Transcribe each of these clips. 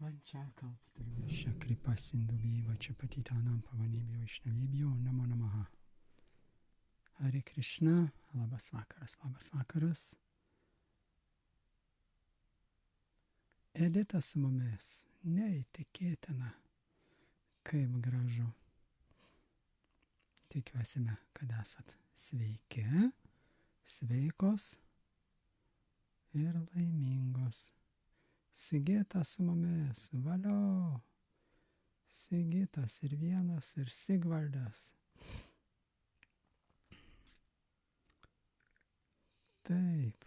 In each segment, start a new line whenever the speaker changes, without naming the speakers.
Vanchakalpatarvesha kripasindubheva cha patitanam pavanebhyo vaishnavebhyo namo namaha. Hare Krishna, labas vakaras, labas vakaras. Edita su mumis, neįtikėtina, kaip gražu. Tikiuosime, kad esat sveiki, sveikos ir laimingos. Sigita su mumis, valio. Sigitas ir vienas, ir Sigvaldas. Taip.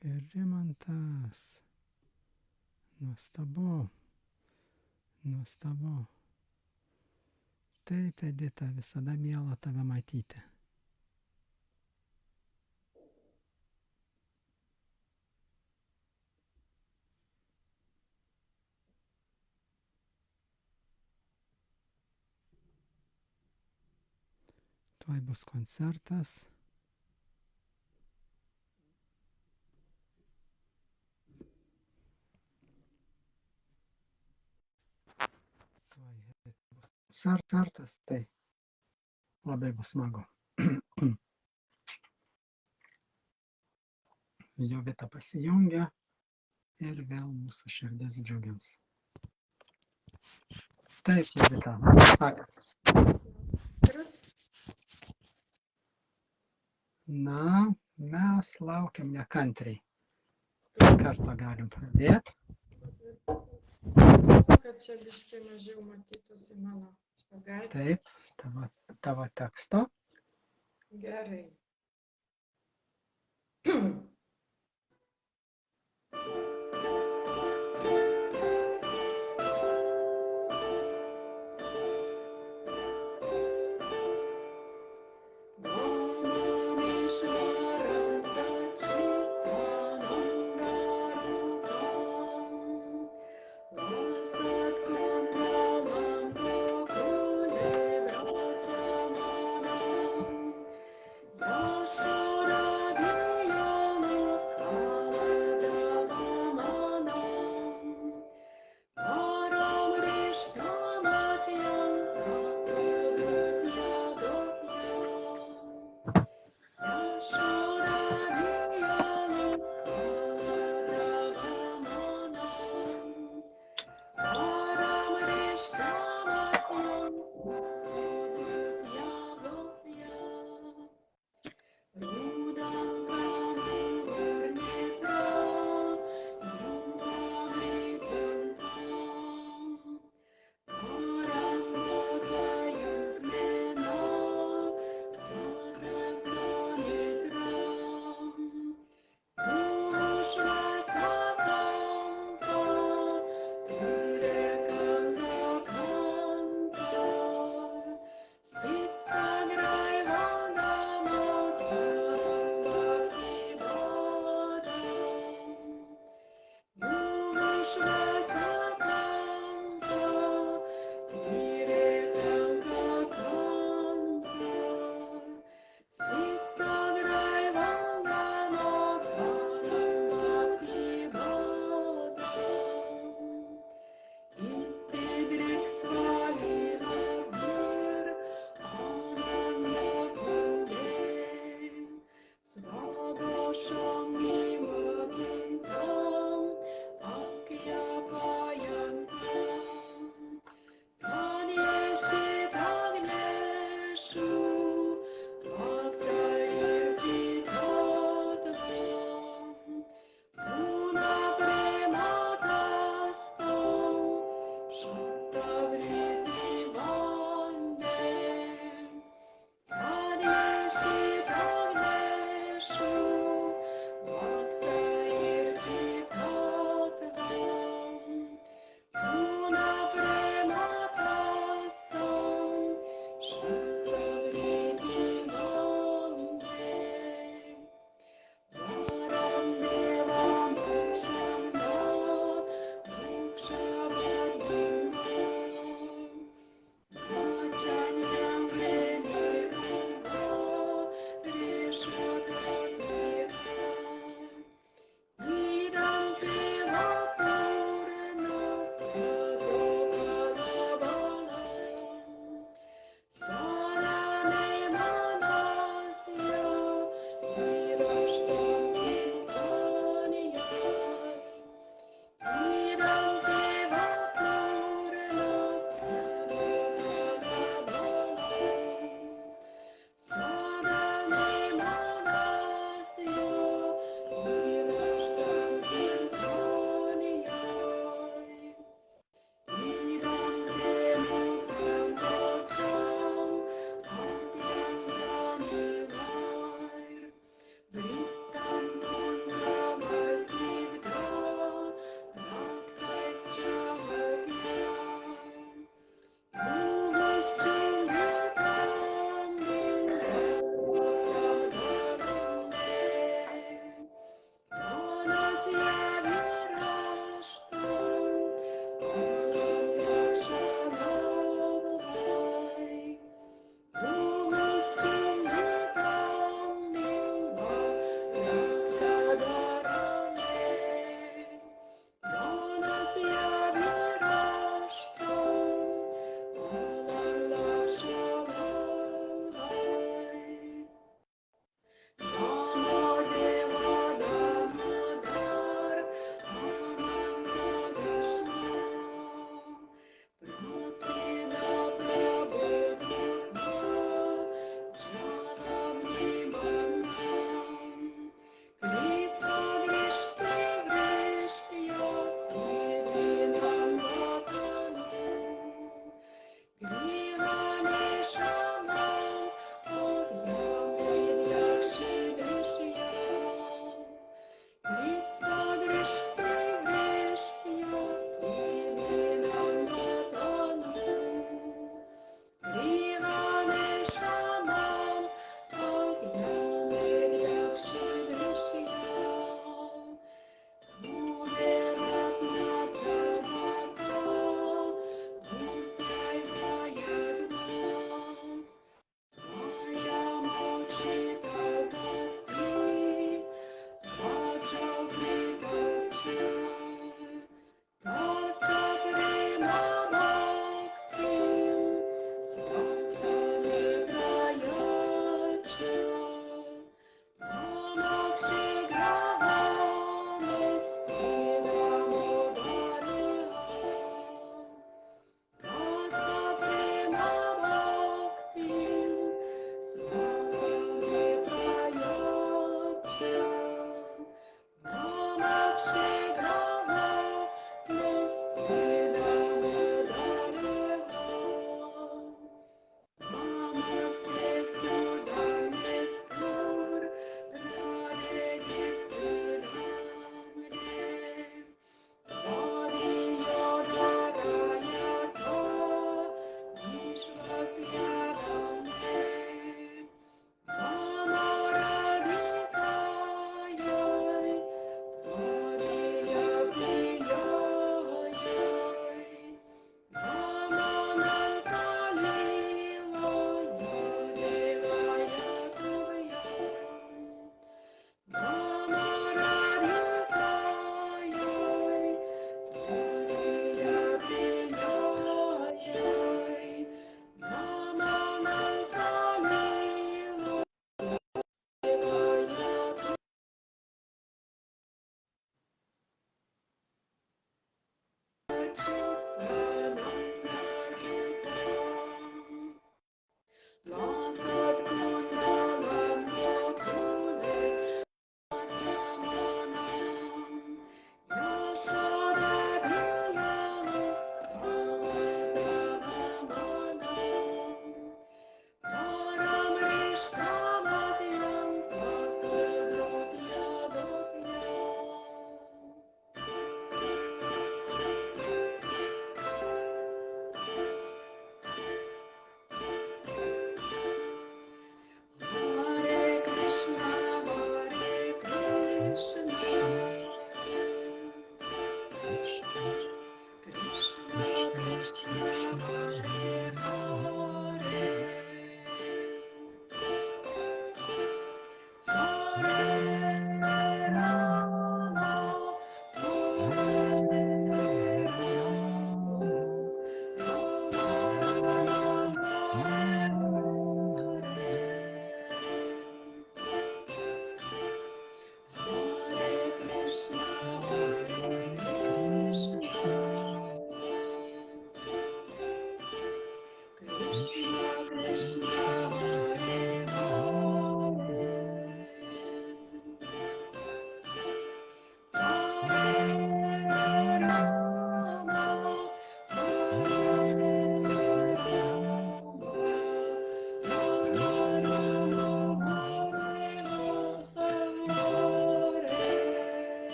Ir Rimantas. Nuostabu. Nuostabu. Taip, Edita, visada miela tave matyti. Tuoj bus koncertas. Koncertas, tai labai bus smagu. Jovita pasijungia ir vėl mūsų širdis džiugins. Taip, Jovita, sakas. Na, mes laukiam nekantriai. Kartą galim pradėti.
Kad čia biškiai mažiau matytųsi mano špagaitės.
Taip, tavo teksto.
Gerai.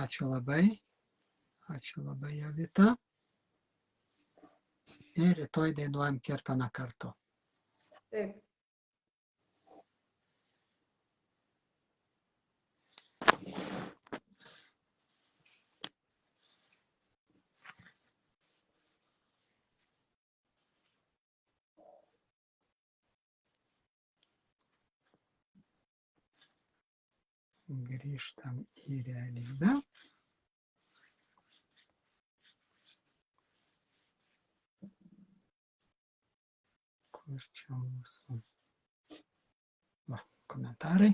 Ačiū labai, Jovita. Ir rytoj dainuojam Kirtaną kartu.
Taip.
Grįžtam į realybę. Kur čia mūsų komentarai.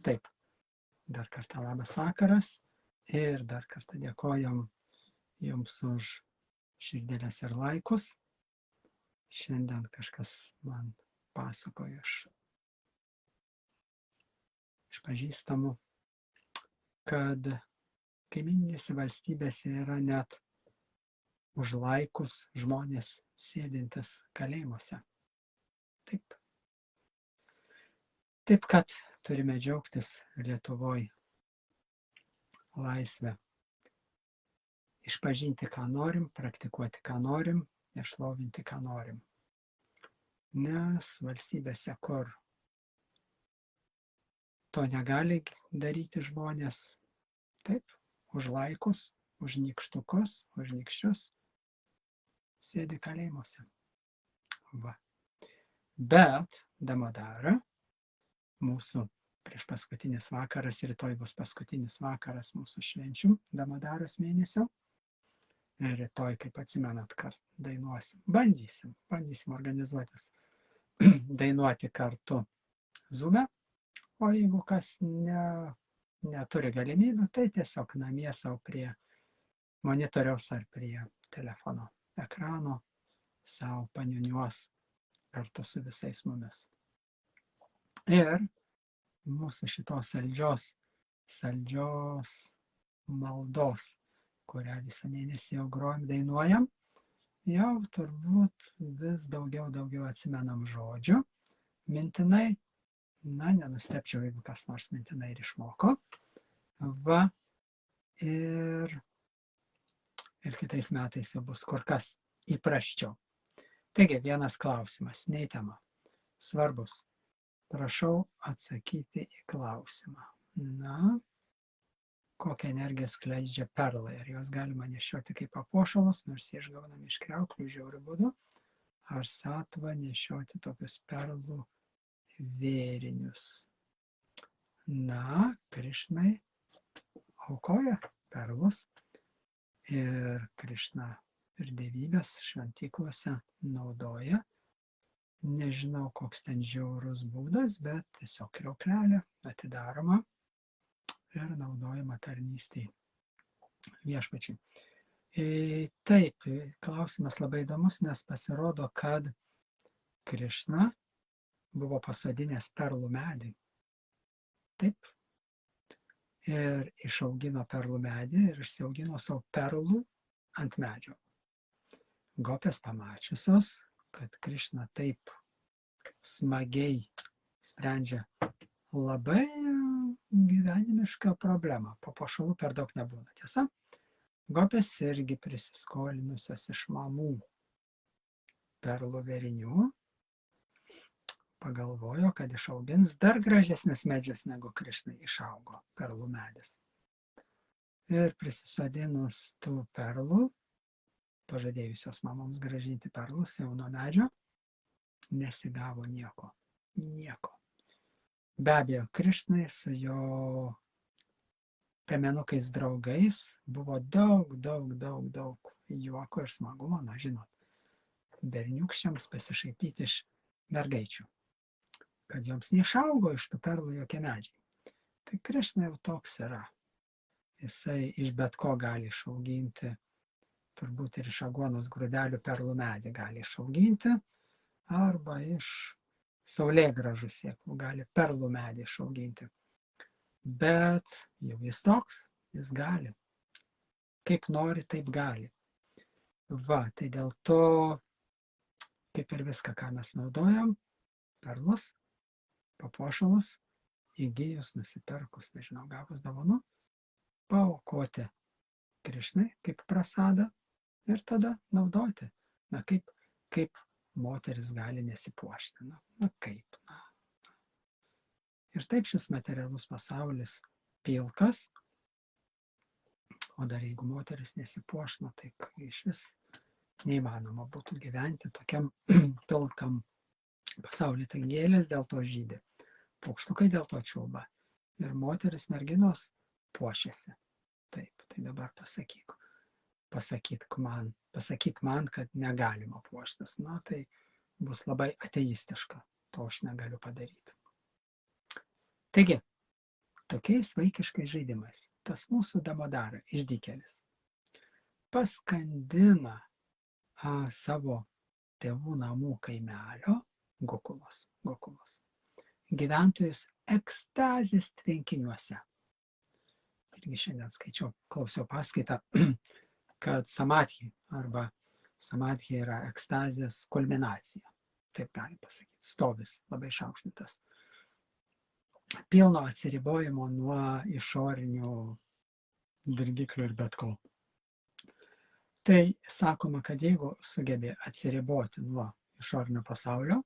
Taip, dar kartą labas vakaras ir dar kartą dėkojam jums už širdėlės ir laikus. Šiandien kažkas man pasakojo iš pažįstamų, kad kaimyninėse valstybėse yra net už laikus žmonės sėdintis kalėjimuose. Taip. Taip, kad turime džiaugtis Lietuvoje laisvę. Išpažinti, ką norim, praktikuoti, ką norim, nešlovinti, ką norim. Nes valstybėse, kur to negali daryti žmonės, taip, už laikus, už nykštukus, už nykščius, sėdi kalėjimuose. Va. Bet Damodara, mūsų prieš paskutinis vakaras, rytoj bus paskutinis vakaras mūsų švenčių Damodaros mėnesio. Ir rytoj, kaip atsimenat, dainuosim. Bandysim organizuotis, dainuoti kartu Zoom'e. O jeigu kas neturi galimybių, tai tiesiog namie savo prie monitoriaus ar prie telefono ekrano savo paniuniuos kartu su visais mumis. Ir mūsų šitos saldžios maldos, kurią visą mėnesį jau grojam, dainuojam, jau turbūt vis daugiau atsimenam žodžių. Mintinai, nenustepčiau, jeigu kas nors mintinai ir išmoko. Va, ir kitais metais jau bus kur kas įprasčiau. Taigi, vienas klausimas, ne į temą. Svarbus. Prašau atsakyti į klausimą. Kokią energiją skleidžia perlai? Ar juos galima nešioti kaip papuošalus, nors jie išgaunami iš kriauklių žiauriu būdu? Ar satva nešioti tokius perlų vėrinius? Krišnai aukoja perlus ir Krišna ir dievybės šventyklose naudoja. Nežinau, koks ten žiaurus būdas, bet tiesiog kriauklelė atidaroma ir naudojama tarnystei viešpačiui. Taip, klausimas labai įdomus, nes pasirodo, kad Krišna buvo pasodinęs perlų medį. Taip. Ir išaugino perlų medį ir išsiaugino savo perlų ant medžio. Gopės pamačiusios, kad Krišna taip smagiai sprendžia labai gyvenimišką problemą. Papuošalų per daug nebūna. Tiesa, Gopės irgi prisiskolinusios iš mamų perlų vėrinių pagalvojo, kad išaugins dar gražesnius medžius, negu Krišnai išaugo perlų medis. Ir prisisodinus tų perlų, pažadėjusios mamoms grąžinti perlus jau nuo medžio, nesigavo nieko. Be abejo, Krišnai su jo piemenukais draugais buvo daug juoko ir smagumo, žinot, berniūkščiams pasišaipyti iš mergaičių, kad joms neišaugo iš tų perlų jokie medžiai. Tai Krišna jau toks yra. Jisai iš bet ko gali išauginti, turbūt ir iš aguonos grūdelių perlų medį gali išauginti, arba iš saulėgrąžų sėklų gali perlų medį išauginti. Bet jau jis toks, jis gali. Kaip nori, taip gali. Va, tai dėl to, kaip ir viską, ką mes naudojam, perlus, papuošalus, įgijus, nusipirkus, nežinau, gavus dovanų, paaukoti Krišnai kaip prasadą ir tada naudoti. Na, kaip moteris gali nesipuošti. Na kaip. Na. Ir taip šis materialus pasaulis pilkas, o dar jeigu moteris nesipuošna, tai iš vis neįmanoma būtų gyventi tokiam pilkam pasaulyje. Tai gėlės dėl to žydi, paukštukai dėl to čiulba. Ir moteris, merginos puošiasi. Taip, tai dabar pasakyk man, kad negalima puoštis. Na, tai bus labai ateistiška. To aš negaliu padaryti. Taigi, tokiais vaikiškais žaidimais tas mūsų Damodara išdykėlis paskandina savo tėvų namų kaimelio Gokulos gyventojus ekstazės tvenkiniuose. Irgi šiandien klausiau paskaitą, kad samadhi arba samadhi yra ekstazės kulminacija. Taip gali pasakyti, stovis labai išaukštintas. Pilno atsiribojimo nuo išorinių dirgiklių ir bet ko. Tai sakoma, kad jeigu sugebi atsiriboti nuo išorinio pasaulio,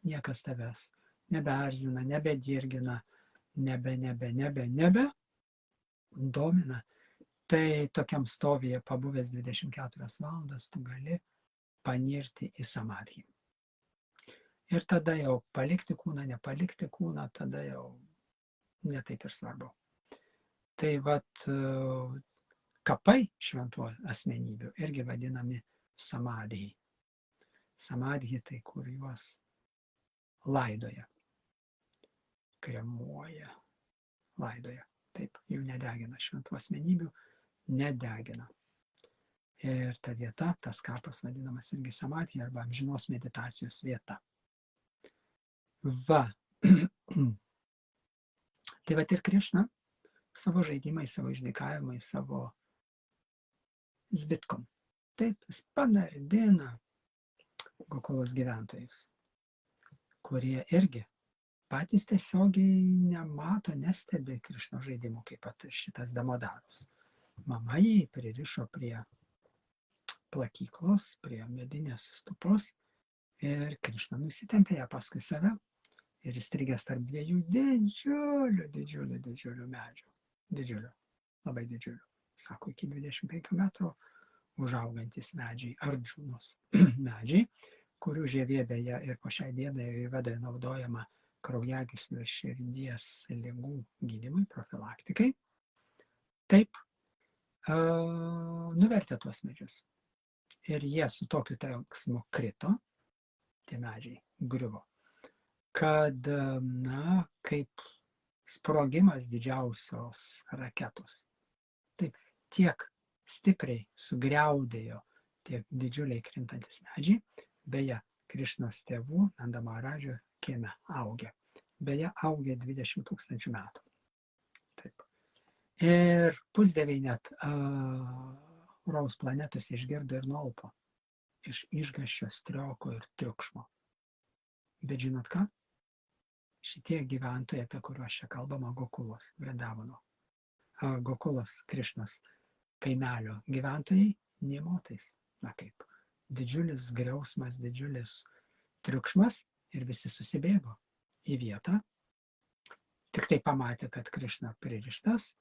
niekas tavęs nebeerzina, nebedirgina, nebe domina, tai tokiam stovyje pabuvęs 24 valandas tu gali panirti į samadhį. Ir tada jau palikti kūną, nepalikti kūną, tada jau netaip ir svarbu. Tai vat kapai šventų asmenybių irgi vadinami samadhiai. Samadhi tai kur juos laidoja, kremuoja, laidoja. Taip, jų nedegina, šventų asmenybių nedegina. Ir ta vieta, tas kapas vadinamas irgi samadhi arba amžinos meditacijos vieta. Va. Tai vat ir Krišna savo žaidimais, savo išdykavimais, savo zbitkom. Taip, jis panardina Gokulos gyventojus, kurie irgi patys tiesiogiai nemato, nestebi Krišnos žaidimų, kaip pat šitas Damodaras. Mama jį pririšo prie plakyklos, prie medinės stupos ir Krišna nusitempė ją paskui save ir įstrigęs tarp dviejų didžiulių medžių. Didžiulių, labai didžiulių. Sako, iki 25 metrų užaugantis medžiai, ardžūnos medžiai, kurių žievė beje ir po šiai dienai Vedoje naudojama kraujagyslių širdies ligų gydymui, profilaktikai. Taip, nuvertė tuos medžius. Ir jie su tokiu trenksmu krito, tie medžiai griuvo, kad, na, kaip sprogimas didžiausios raketos. Taip, tiek stipriai sugriaudėjo tie didžiuliai krintantis medžiai, beje, Krišnos tėvų Nandamaradžio kieme augė. Beje, augė 20 000 metų. Taip. Ir pusdieviai net Rojaus planetos išgirdo ir nualpo iš išgąsčio, strioko ir triukšmo. Bet žinot ką? Šitie gyventojai, apie kuriuos čia kalbama, Gokulos, Vrindavano, Gokulos Krišnos kaimelio gyventojai, nė motais. Na kaip, didžiulis griausmas, didžiulis triukšmas ir visi susibėgo į vietą. Tik tai pamatė, kad Krišna pririštas,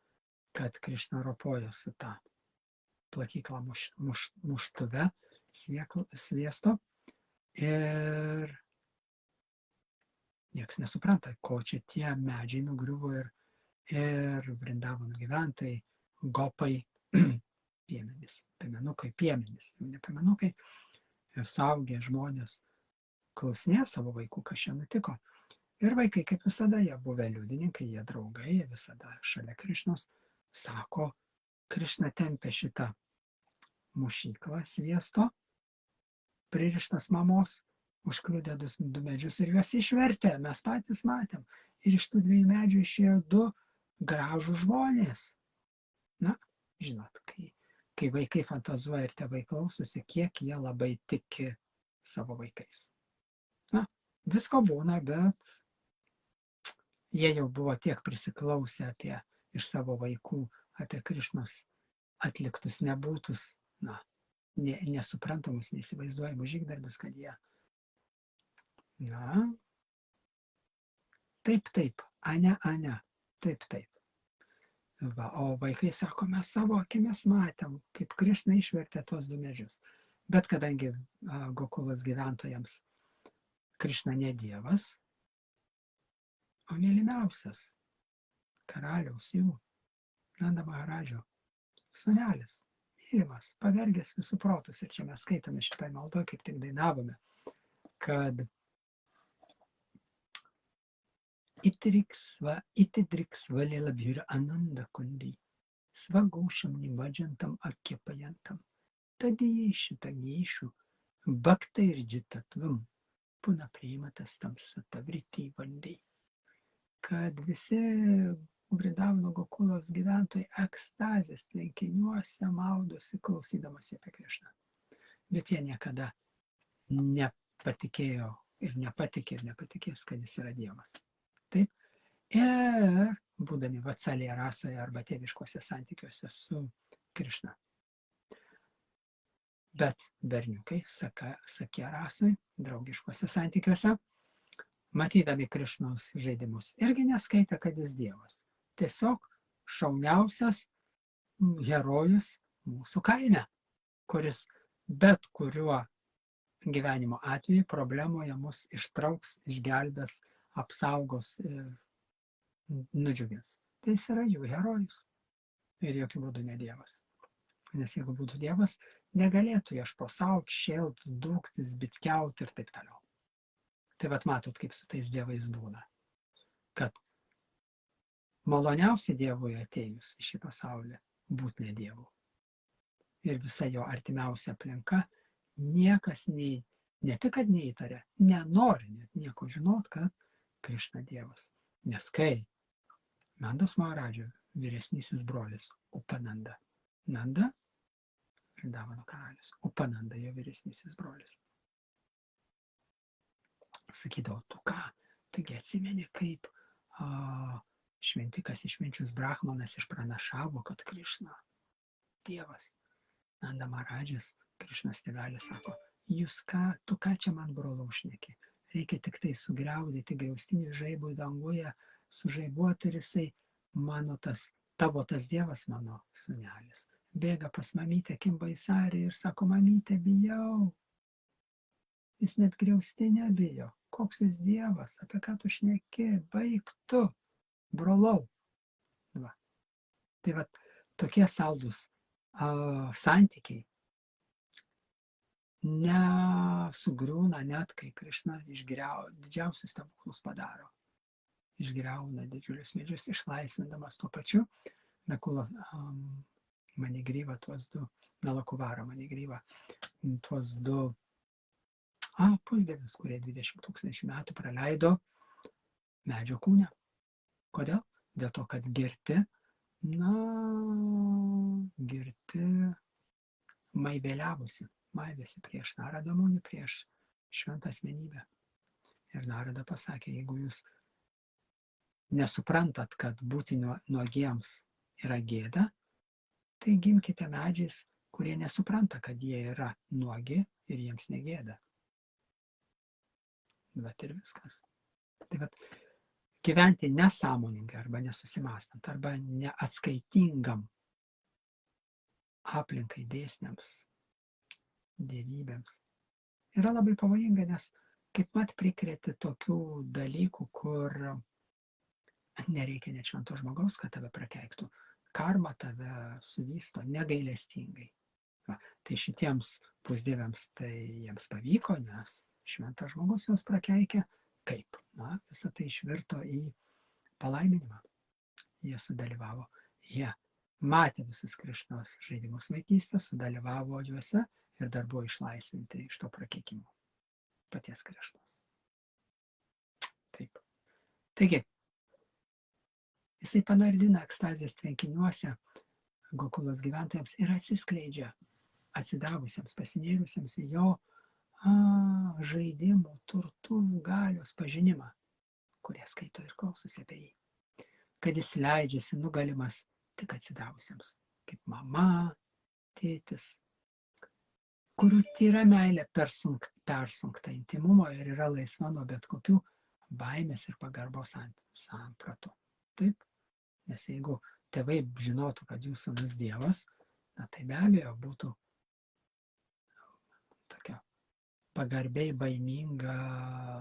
kad Krišna ropoja su tą plakyklą muštuve sviesto ir nieks nesupranta, ko čia tie medžiai nugriuvo ir Vrindavano gyventojai, gopai, piemenys, piemenys, jau ne piemenukai, ir suaugę žmonės klausinėjo savo vaikų, kas čia nutiko. Ir vaikai, kaip visada, jie buvę liudininkai, jie draugai, jie visada šalia Krišnos, sako, Krišna tempė šitą mušyklą sviesto, pririštas mamos, užkliudė du medžius ir juos išvertė, mes patys matėm. Ir iš tų 2 medžių išėjo 2 gražūs žmonės. Na, žinot, kai vaikai fantazuoja ir tėvai klausosi, kiek jie labai tiki savo vaikais. Na, visko būna, bet jie jau buvo tiek prisiklausę iš savo vaikų apie Krišnos atliktus nebūtus, nesuprantamus, neįsivaizduojamus žygdarbius, kad jie, taip, ane, taip. Va, o vaikai sako, mes savo akimis matėm, kaip Krišna išvertė tuos 2 medžius. Bet kadangi Gokulos gyventojams Krišna ne dievas, o mylimiausias karaliaus jų, Nanda Maharadžio sūnelis, mylimas, pavergęs visų protus. Ir čia mes skaitome šitoj maldoj, kaip tik dainavome, kad itidriks valėlabhyra ananda kundi, svagaušam nimadžantam akiepajantam, tadėjai tagėšių, bakta ir džitatvam, puna priimatas tam satavrity vandai. Kad visi Vrindavano Gokulos gyventojai ekstazės tvenkiniuose maudosi klausydamasi apie Krišną. Bet jie niekada nepatikėjo ir nepatikės, kad jis yra dievas. Taip. Ir būdami vatsalėje rasoje arba tėviškose santykiuose su Krišna. Bet berniukai, sakė rasui, draugiškose santykiuose, matydami Krišnos žaidimus, irgi neskaitė, kad jis dievas. Tiesiog šauniausias herojus mūsų kaime, kuris bet kuriuo gyvenimo atveju problemoje mus ištrauks, išgelbės, apsaugos ir nudžiugins. Tai jis yra jų herojus. Ir jokių būdų ne dievas. Nes jeigu būtų dievas, negalėtų iešposaut, šėlt, dūktis, bitkiaut ir taip toliau. Tai vat matot, kaip su tais dievais būna. Kad maloniausia Dievui atėjus į šį pasaulį būt ne Dievu. Ir visa jo artimiausia aplinka, niekas ne tik, kad neįtarė, nenori net nieko žinot, kad Krišna Dievas. Nes kai Nandos Maharadžio vyresnysis brolis Upananda, Nanda, Vrindavano karalius, Upananda jo vyresnysis brolis, sakydavo, tu ką, taigi atsimeni, kaip šventikas išminčius Brahmanas išpranašavo, kad Krišna Dievas. Nanda Maharadžas, Krišnos tėvelis, sako, tu ką čia man brolau šneki? Reikia tik tai sugriaudyti griaustinį žaibų danguje, sužaibuoti ir jisai tavo tas Dievas mano sūnelis. Bėga pas mamytę, kimba į sarį ir sako, mamytė, bijau. Jis net griaustinę bijo. Koks jis Dievas, apie ką tu šneki, baik tu, brolau. Va. Tai va, tokie saldus santykiai nesugriūna net, kai Krišna didžiausius stebuklus padaro. Išgriauna didžiulius medžius, išlaisvindamas tuo pačiu Nakula Manigryva, tuos 2, Nalakuvara Manigryva, tuos 2 pusdievius, kurie 20 000 metų praleido medžio kūne. Kodėl? Dėl to, kad girti maivėsi prieš Naradą Munį, prieš šventą asmenybę. Ir Narada pasakė, jeigu jūs nesuprantat, kad būti nuogiems yra gėda, tai gimkite medžiais, kurie nesupranta, kad jie yra nuogi ir jiems negėda. Bet ir viskas. Tai vat, gyventi nesąmoningai arba nesusimastant, arba neatskaitingam aplinkai dėsniams, dievybėms yra labai pavojinga, nes kaip mat prikrėti tokių dalykų, kur nereikia net švento žmogaus, kad tave prakeiktų. Karma tave suvysto negailestingai. Va, tai šitiems pusdieviams tai jiems pavyko, nes šventas žmogus juos prakeikė. Kaip? Visą tai išvirto į palaiminimą. Jie sudalyvavo. Jie matė visus Krišnos žaidimus vaikystės, sudalyvavo juose ir dar buvo išlaisvinti iš to prakeikimo. Paties Krišnos. Taip. Taigi, jisai panardina ekstazės tvenkiniuose Gokulos gyventojams ir atsiskleidžia atsidavusiems, pasinėrusiems į jo žaidimų, turtų, galios pažinimą, kurie skaito ir klausosi apie jį. Kad jis leidžiasi nugalimas tik atsidavusiems, kaip mama, tėtis, kurių tyra meilė persunkta intimumo ir yra laisva nuo bet kokių baimės ir pagarbos sampratų. Taip, nes jeigu tėvai žinotų, kad jų sūnus Dievas, na tai be abejo būtų tokia pagarbiai baimingai,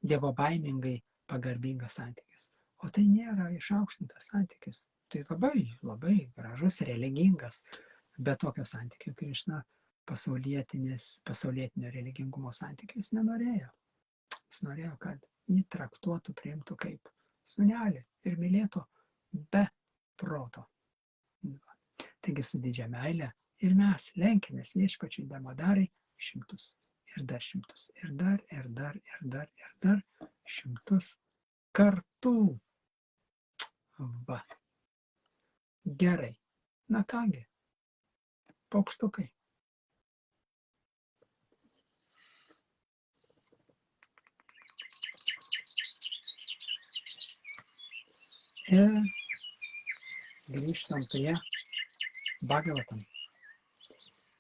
dievo baimingai pagarbingas santykis. O tai nėra išaukštintas santykis. Tai labai, labai gražus, religingas, bet tokio santykio Krišna pasaulietinio religingumo santykis nenorėjo. Jis norėjo, kad jį traktuotų, priimtų kaip sūnelį ir mylėtų be proto. Taigi su didžia meile ir mes lenkimės viešpačiui Damodarai šimtus ir dar šimtus ir dar ir dar ir dar ir dar šimtus kartų. Va. Gerai. Na kągi, paukštukai. Ir grįžtam prie Bhagavatam,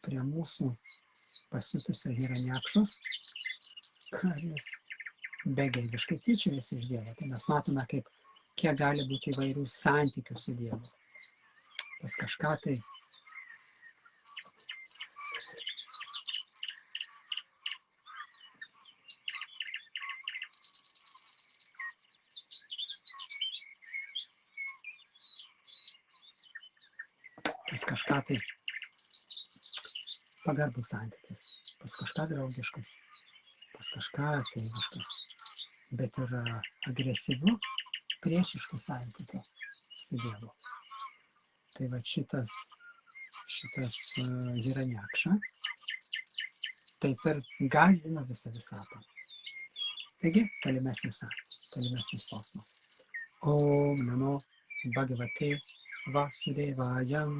prie mūsų pasiutusio Hiranyakšos, kuris begėdiškai tyčiojasi iš Dievo. Tai mes matome, kiek gali būti įvairių santykių su Dievu. Pas kažką tai pagarbus santykis, pas kažką draugiškas, pas kažką tėviškas, bet yra agresyvu, priešiškų santykių su Dievu. Tai va šitas Hiranyakša taip ir gąsdino visą visatą. Taigi, tolimesnis posmas. Om namo Bhagavate Vasudevajam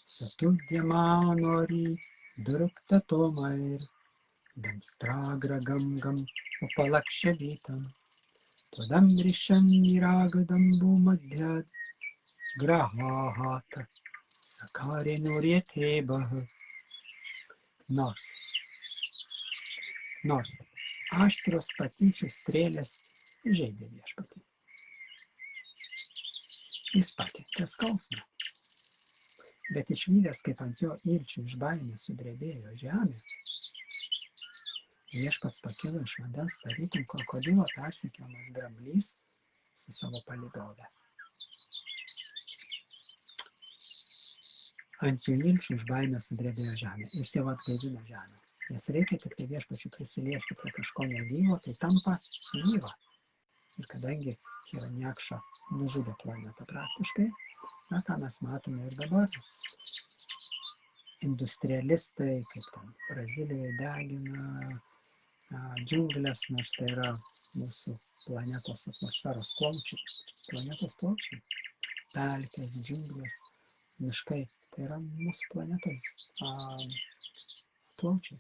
Satudyamanori Duruktatomar Damstragra Gam Upalakshavitam Todam Risham Niragadambu Madhyad Grahahata Sakare Nurietebah. Nors aštrios patyčių strėlės žeidė viešpatį. Jis patyrė skausmą, bet išvydęs, kaip ant jo ilčių iš baimės sudrebėjo žemė, viešpats pakilo iš vandens tarytum krokodilo persekiojamas dramblys su savo palydove. Ant jų ilčių iš baimės sudrebėjo žemė. Jis jau atgaivino žemę. Nes reikia tik tai viešpačiui prisiliesti prie kažko negyvo, tai tampa gyva. Ir kadangi Hiranyakša nužudė planetą praktiškai, na ką mes matome ir dabar. Industrialistai, kaip ten Brazilijoje degina džiunglės, nors tai yra mūsų planetos atmosferos plaučiai. Planetos plaučiai, pelkės, džiunglės, miškai, tai yra mūsų planetos plaučiai.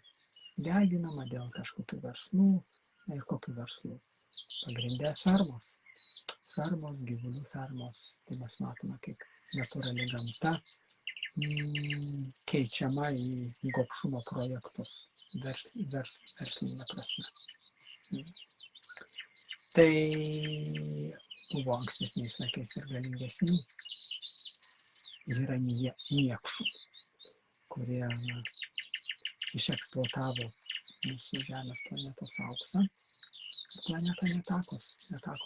Deginama dėl kažkokių verslų ir kokių verslų. Pagrindė fermos, gyvulių fermos, tai mes matome, kaip natūrali gamta keičiama į gobšumo projektus verslinė prasme. Tai buvo ankstesniais laikais ir galingesnių Hiranyakšų, kurie išeksploatavo mūsų Žemės planetos auksą. Planeta netako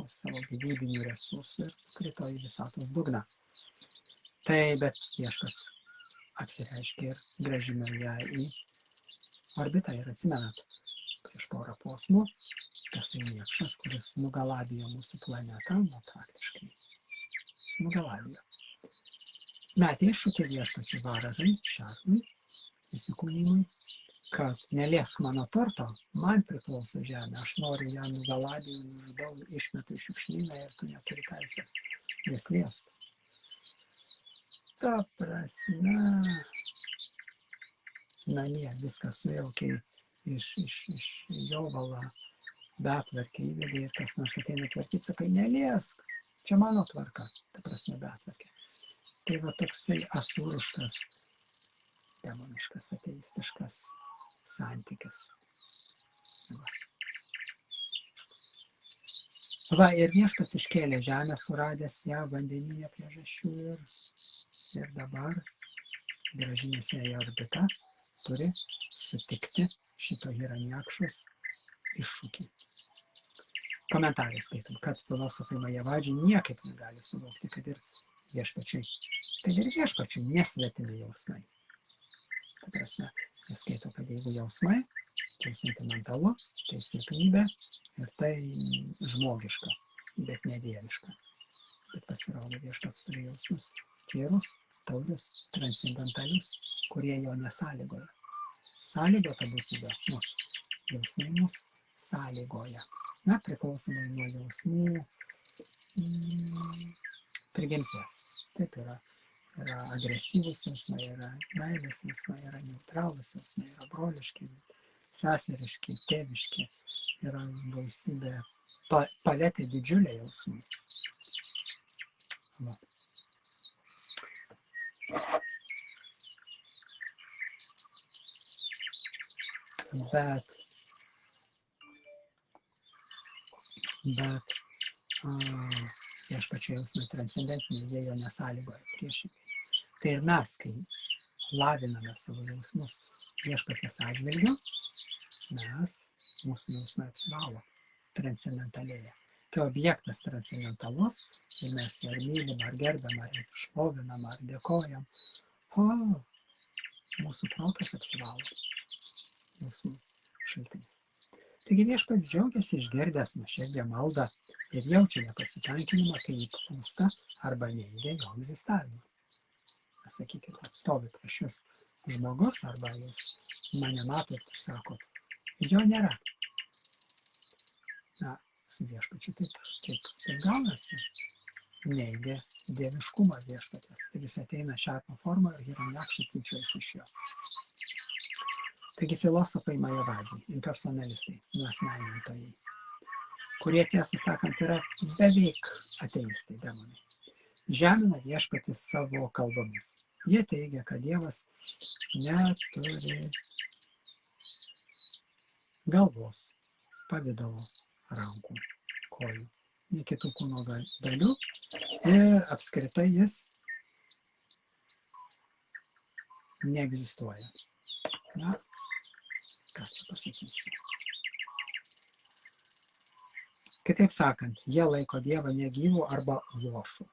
savo gyvybinių resursų ir krito į visatos dugną. Tai bet viešpats apsireiškė ir grąžino ją į orbitą. Ir atsimenat, prieš porą posmų, tas Niekšas, kuris nugalabijo mūsų planetą, praktiškai nugalabijo. Metė iššūkį viešpačiui Varažai, Šarnui, įsikūnymui, kad neliesk mano turto, man priklauso žemė, aš noriu ją nugalabiju, nužudau, išmetu į šiukšlyną ir tu neturi teisės jas liest. Ta prasme, namie viską sujaukė iš Jovalą, betvarkė įvedė ir kas nors ateina tvarkyti, sakai, neliesk, Čia mano tvarka, ta prasme betvarkė. Tai va toksai asūriškas, demoniškas, ateistiškas santykis. Va, ir viešpats iškėlė žemę, suradęs ją vandenyje priežasčių ir dabar grąžinęs ją į orbitą turi sutikti šito Hiraniakšos iššūkį. Komentarai skaitom, kad filosofai Majavadžiai niekaip negali suvokti, kad ir viešpačiui nesvetimi jausmai. Ta prasme, jie skaito, kad jeigu jausmai, tai sentimentalu, tai silpnybė ir tai žmogiška, bet ne dieviška. Bet pasirodo, viešpats turi jausmus tyrus, taurius, transcendentalius, kurie jo nesąlygoja. Sąlygota būtybė mus, jausmai mus sąlygoja. Na, priklausomai nuo jausmų prigimties. Taip yra agresyvūs jausmai, yra meilės jausmai, yra neutralūs jausmai, yra broliški, seseriški, tėviški, yra gausybė, paletė didžiulė jausmai. Va. Bet viešpačio jausmai transcendentiniai, jie jo nesąlygoja priešingai. Tai ir mes, kai laviname savo jausmus viešpaties atžvilgiu, mūsų jausmai apsivalo, transcendentalėja. Kai objektas transcendentalus, ir mes jo mylim, ar gerbiam, ar šlovinam, ar dėkojam, mūsų protas apsivalo jausmų šaltinis. Taigi viešpats džiaugiasi išgirdęs nuoširdžią maldą ir jaučia nepasitenkinimą, kai jį plūsta arba neigia jo egzistavimą. Sakykite, atstovit prieš jūs žmogus, arba jūs mane matot ir sakot, jo nėra. Na, su viešpačiu taip gaunasi. Neigia dieviškumą viešpatės. Taigi jis ateina šarpo formą ir Hiraniakša tyčiojasi iš jo. Taigi filosofai Majavadžiai, impersonalistai, nuasmenintojai, kurie tiesą sakant yra beveik ateistai demonai, žemina viešpatį savo kalbomis. Jie teigia, kad Dievas neturi galvos, pavidalo, rankų, kojų, nei kitų kūno dalių ir apskritai jis neegzistuoja. Na, ką čia pasakysiu. Kitaip sakant, jie laiko Dievą negyvų arba luošų.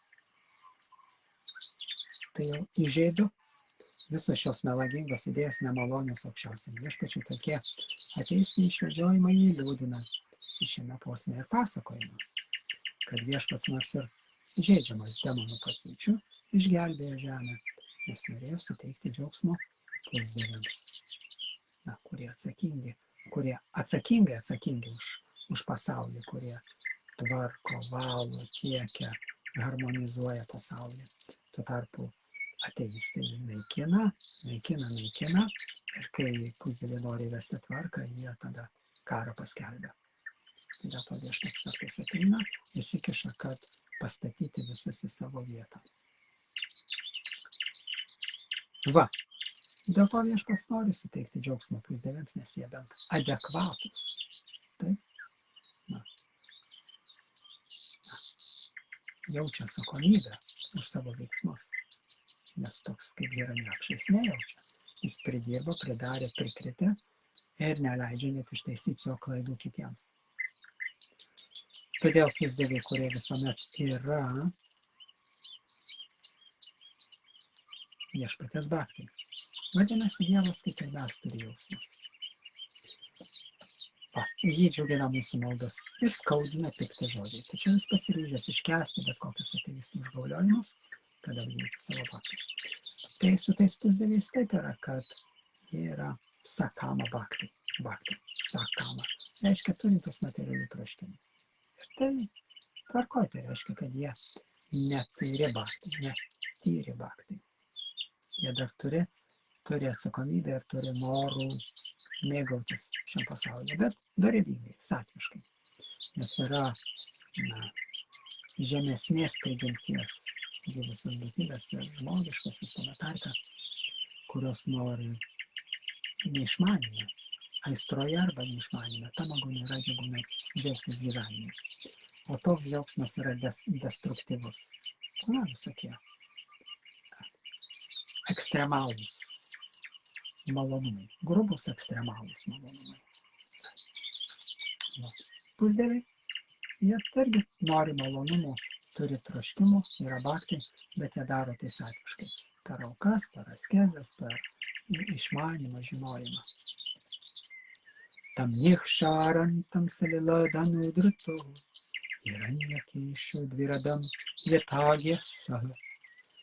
Tai jau įžeidu, visos šios melagingos idėjos nemalonios aukščiausiam viešpačiui, tokie ateistiniai išvedžiojimai jį liūdina. Šiame posme ir pasakojama, kad viešpats nors ir žaidžiamas demonų patyčių išgelbėjo žemę, nes norėjo suteikti džiaugsmo pusdieviams. Na, kurie atsakingi už pasaulį, kurie tvarko, valo, tiekia, harmonizuoja pasaulį. Tuo tarpu ateistai naikina ir kai pusdieviai nori įvesti tvarką, jie tada karą paskelbia. Dėl to viešpats kartais ateina, įsikiša, kad pastatyti visus į savo vietą. Va. Dėl to viešpats nori suteikti džiaugsmą pusdieviams, nes jie bent adekvatūs. Taip? Na. Jaučia atsakomybę už savo veiksmus, nes toks kaip Hiraniakšas nejaučia. Jis pridirbo, pridarė, prikritė ir neleidžia net ištaisyti jo klaidų kitiems. Todėl pusdieviai, kurie visuomet yra viešpaties baktai. Vadinasi, Dievas kaip ir mes turi jausmus. Jį džiugina mūsų maldos ir skaudina pikti žodžiai. Tačiau jis pasiryžęs iškęsti bet kokius ateistų užgauliojimus, kad apgintų savo baktus. Tai su tais pusdieviais taip yra, kad jie yra sakama baktai. Baktai, sakama. Reiškia, turintis materialių troškimų. Ir tai tvarkoj, tai reiškia, kad jie netyri baktai. Jie dar turi atsakomybę ir turi norų mėgautis šiam pasaulyje, bet dorybingai, satviškai. Nes yra žemesnės prigimties gyvusios būtybės ir žmogiškosios tame tarpe, kurios nori neišmanymą, aistroje arba neišmanymą, tamagūnai ir radžiagūnai džiaugtis gyvenimu. O toks džiaugsmas yra destruktyvus. Na, visokie ekstremalūs malonumai, grubus ekstremalūs malonumai. Pusdieviai, jie irgi nori malonumų, turi troškimų, yra bhakti, bet jie daro tai satiškai. Per aukas, per askezes, per išmanymą, žinojimą. Tam nikšarantam saliladanu drito, Hiranyakeshu dviradam yathagyasah,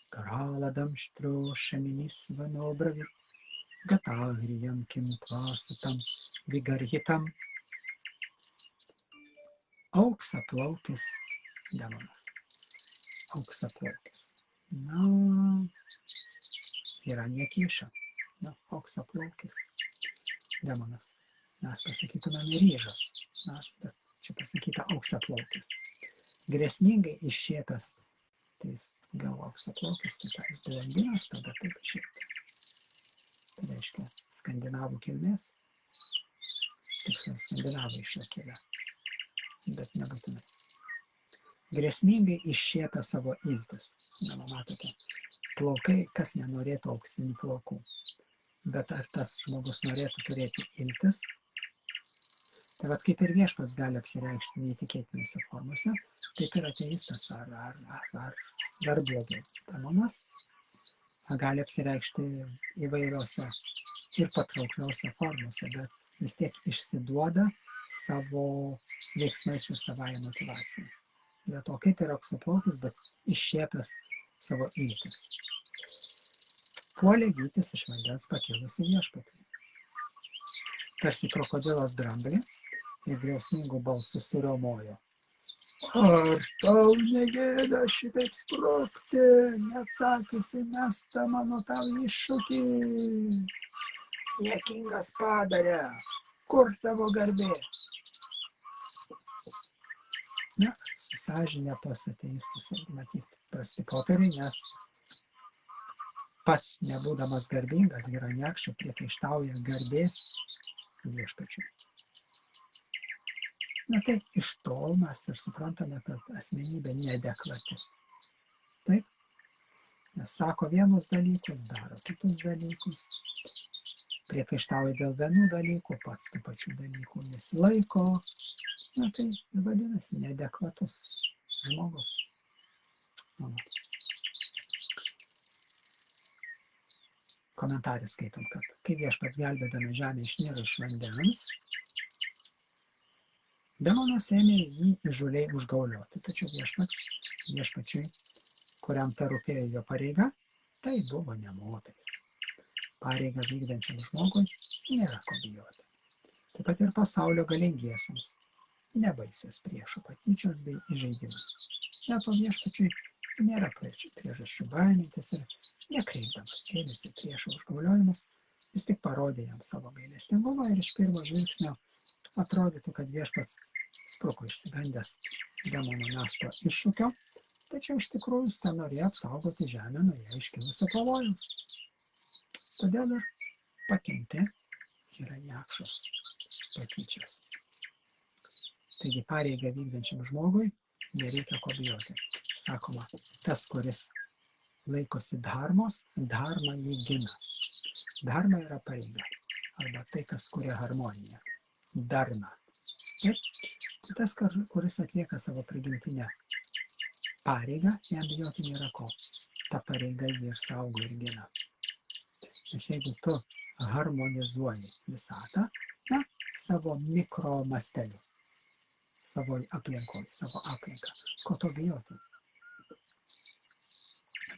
Karaladam shtroshaminisvano bravit, Gatahriyam kimtvasatam vigarhitam. Auksaplaukis demonas. Auksaplaukis. Na, Hiranyakesha. Na, auksaplaukis demonas. Mes pasakytumėm ryžas. Na, bet čia pasakyta auksaplaukis. Grėsmingai iššiepęs, tai jis gal auksaplaukis, tai jis blondinas, tada taip iššiepti. Tai reiškia skandinavų kilmės, tiksliau skandinavų iššakėlė, bet nebūtinai. Grėsmingai iššiepę savo iltis. Na, matote, plaukai, kas nenorėtų auksinių plaukų. Bet ar tas žmogus norėtų turėti iltis? Tai vat kaip ir viešpats gali apsireikšti neįtikėtinėse formose, taip ir ateistas ar dar blogiau. Demonas gali apsireikšti įvairiose ir patraukliose formose, bet vis tiek išsiduoda savo veiksmais ir savąją motyvaciją. Dėl to kaip ir auksaplaukis, bet iššiepęs savo iltis. Puolė vytis iš vandens pakilusi viešpatį. Tarsi krokodilas dramblį ir griausmingų balsų suriaumojo. Ar tau negėda šitaip sprogti, neatsakiusi mestą mano tau iššūkį? Niekingas padarė, kur tavo garbė? Na, su sąžinė pas ateistus, matyt, prasti popieriai, nes pats nebūdamas garbingas, Hiranyakša priekaištauja garbės viešpačiui. Na tai iš tol mes ir suprantame, kad asmenybė neadekvati. Taip? Nes sako vienus dalykus, daro kitus dalykus, priekaištauja dėl vienų dalykų, pats tų pačių dalykų nesilaiko. Na tai vadinasi neadekvatus žmogus. Komentarį skaitom, kad kai viešpats gelbėdami žemę išniro iš vandens, demonas ėmė jį įžūliai užgaulioti, tačiau viešpačiui, kuriam ta rūpėjo jo pareiga, tai buvo ne moteris. Pareigą vykdančiam žmogui nėra ko bijoti. Taip pat ir pasaulio galingiesiems nebaisios priešo patyčios bei įžeidimai. Net to viešpačiui nėra priežasčių baimintis ir nekreipdamas dėmesį priešo užgauliojimus, jis tik parodė jam savo gailestingumą ir iš pirmo žvilgsnio atrodytų, kad viešpats spruko išsigandęs demono mesto iššūkio, tačiau iš tikrųjų jis ten norėjo apsaugoti žemę nuo ją iškilusio pavojaus. Todėl ir pakentė Hiranyakšos patyčias. Taigi pareigą vykdančiam žmogui nereikia ko bijoti. Sakoma, tas, kuris laikosi dharmos, dharma jį gina. Dharma yra pareiga, arba tai, kas kuria harmoniją. Dharma. Ir tas, kuris atlieka savo prigimtinę pareigą, jam bijoti nėra ko. Ta pareiga jį ir saugo ir gina. Nes jeigu tu harmonizuoji visatą, na, savo mikro masteliu, savo aplinkoje, savo aplinką, ko to bijoti?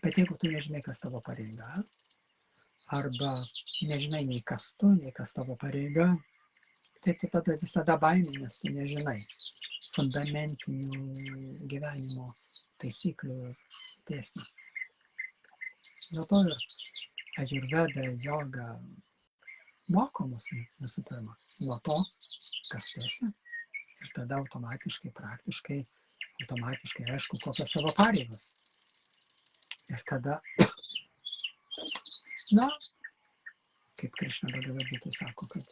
Bet jeigu tu nežinai, kas tavo pareiga, arba nežinai nei kas tu, nei kas tavo pareiga, tai tu tada visada baimė, nes tu nežinai fundamentinių gyvenimo taisyklių ir dėsnių. Dėl to ir ajurveda, joga moko mus visų pirma nuo to, kas tu esi. Ir tada automatiškai, praktiškai, automatiškai aišku, kokios tavo pareigos. Ir tada, na, kaip Krišna Bhagavad-gitoj sako, kad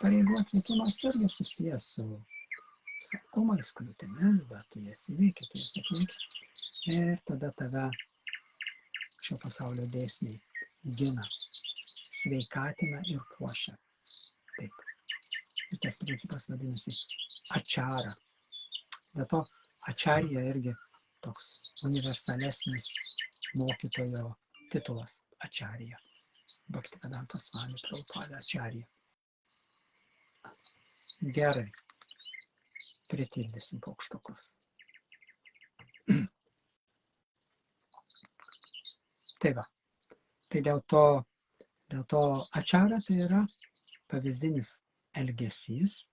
pareigų atlikimas irgi susijęs su sunkumais, kliūtimis, bet tu jas įveiki, tu jas atlieki. Ir tada tave šio pasaulio dėsniai gina, sveikatina ir puošia. Taip. Ir tas principas vadinasi ačara. Be to, ačarija irgi toks universalesnis mokytojo titulas – ačarija. Bhaktivedanta Swami Prabhupada ačarija. Gerai. Pritildysim paukštukus. Tai va. Tai dėl to ačara tai yra pavyzdinis elgesys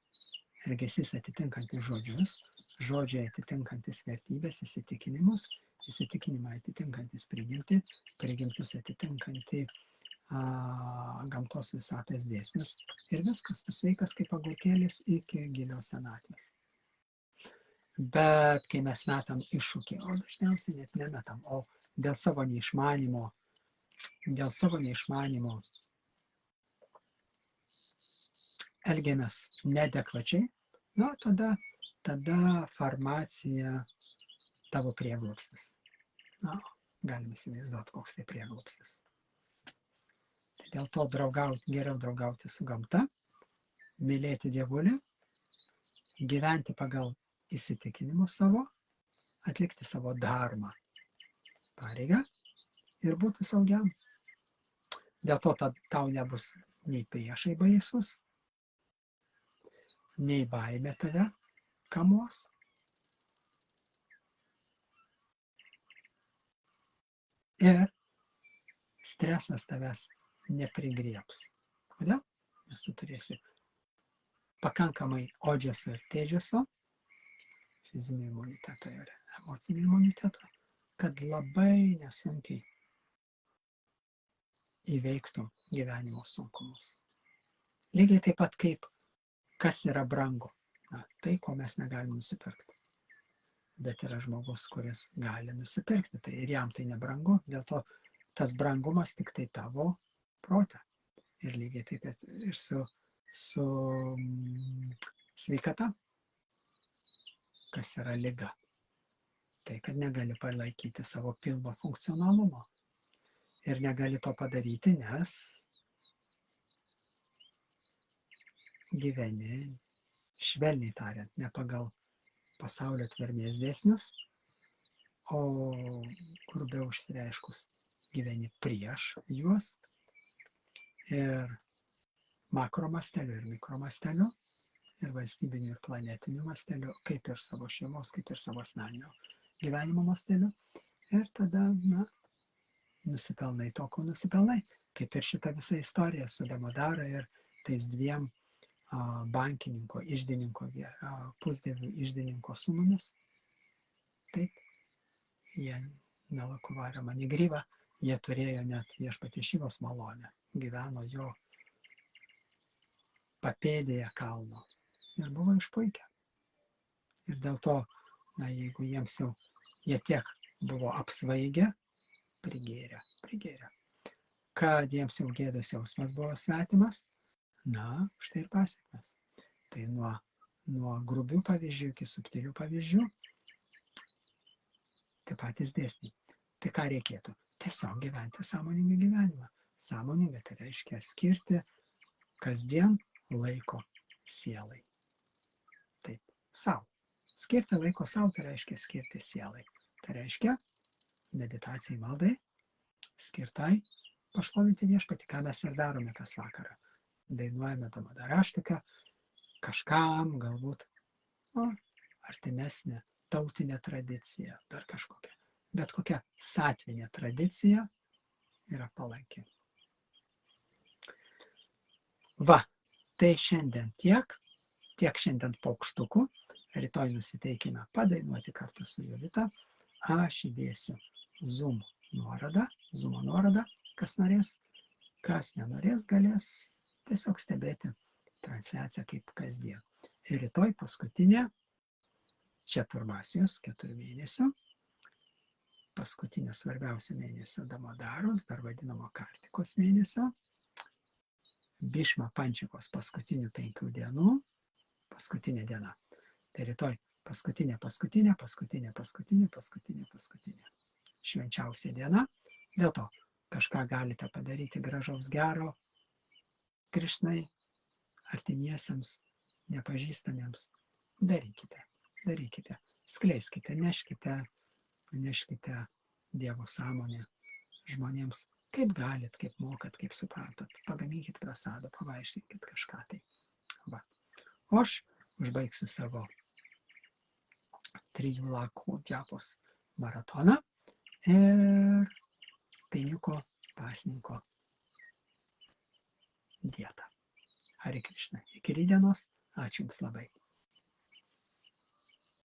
atitinkantis žodžius, žodžiai atitinkantis vertybės, įsitikinimus, įsitikinimai atitinkantis prigimtį, prigimtis atitinkanti gamtos visatos dėsnius ir viskas, tu sveikas kaip agurkėlis iki gilios senatvės. Bet kai mes metam iššūkį, o dažniausiai net nemetam, o dėl savo neišmanimo elgiamės neadekvačiai, na, tada farmacija tavo prieglobstis. Na, galime įsivaizduoti, koks tai prieglobstis. Tai dėl to geriau draugauti su gamta, mylėti Dievulį, gyventi pagal įsitikinimus savo, atlikti savo dharmą, pareigą ir būti saugiam. Dėl to tau nebus nei priešai baisus, nei baimė tave kamuos. Ir stresas tavęs neprigrieps. Kodėl? Nes tu turėsi pakankamai odžeso ir tėdžeso, fizinio imuniteto ir emocinio imuniteto, kad labai nesunkiai įveiktum gyvenimo sunkumus. Lygiai taip pat kaip kas yra brangu. Na, tai, ko mes negalim nusipirkti. Bet yra žmogus, kuris gali nusipirkti. Tai ir jam tai nebrangu, dėl to tas brangumas tik tai tavo prote. Ir lygiai taip pat ir su sveikata. Kas yra liga? Tai, kad negali palaikyti savo pilno funkcionalumo. Ir negali to padaryti, nes gyveni, švelniai tariant, ne pagal pasaulio tvermės dėsnius, o grubiau išsireiškus gyveni prieš juos ir makro masteliu ir mikro masteliu ir valstybiniu ir planetiniu masteliu, kaip ir savo šeimos, kaip ir savo asmeninio gyvenimo masteliu. Ir tada, na, nusipelnai to, ko nusipelnai. Kaip ir šita visa istorija su Damodara ir tais dviem bankininko, iždininko, pusdievių iždininko sūnumis. Taip, jie nelakuvarė man į gryvą, jie turėjo net viešpatie Šivos malonę, gyveno jo papėdėje kalno ir buvo išpuikę. Ir dėl to, na, jeigu jiems jau jie tiek buvo apsvaigę, prigėrė, kad jiems jau gėdos jausmas buvo svetimas, na, štai ir pasekmes. Tai nuo grubių pavyzdžių iki subtilių pavyzdžių, tai patys dėsniai. Tai ką reikėtų? Tiesiog gyventi sąmoningą gyvenimą. Sąmoningą tai reiškia skirti kasdien laiko sielai. Taip, savo. Skirti laiko savo tai reiškia skirti sielai. Tai reiškia meditacijai, maldai, skirtai pašlovinti viešpatį, ką mes ir darome kas vakarą. Dainuojame Damodaraštiką, kažkam galbūt artimesnė tautinė tradicija, dar kažkokia. Bet kokia satvinė tradicija yra palanki. Va, tai šiandien tiek šiandien paukštukų, rytoj nusiteikime padainuoti kartu su Jolita. Aš įdėsiu Zoom nuorodą, kas norės, kas nenorės, galės tiesiog stebėti transliaciją kaip kasdien. Ir rytoj paskutinė Četurvasijos 4 mėnesių. Paskutinio svarbiausio mėnesio Damodaros, dar vadinamo Kartikos mėnesio. Bišma Pančikos paskutinių 5 dienų. Paskutinė diena. Tai rytoj paskutinė. Švenčiausia diena. Dėl to kažką galite padaryti gražaus gero Krišnai, artimiesiems, nepažįstamiems. Darykite. Skleiskite, neškite Dievo sąmonę žmonėms, kaip galit, kaip mokat, kaip suprantat. Pagaminkit prasadą, pavaiškinkit kažką tai. Va. O aš užbaigsiu savo 3 lakų džiapos maratoną ir Peiniuko pasninko dietą. Hare Krishna. Iki rytdienos. Ačiū Jums labai.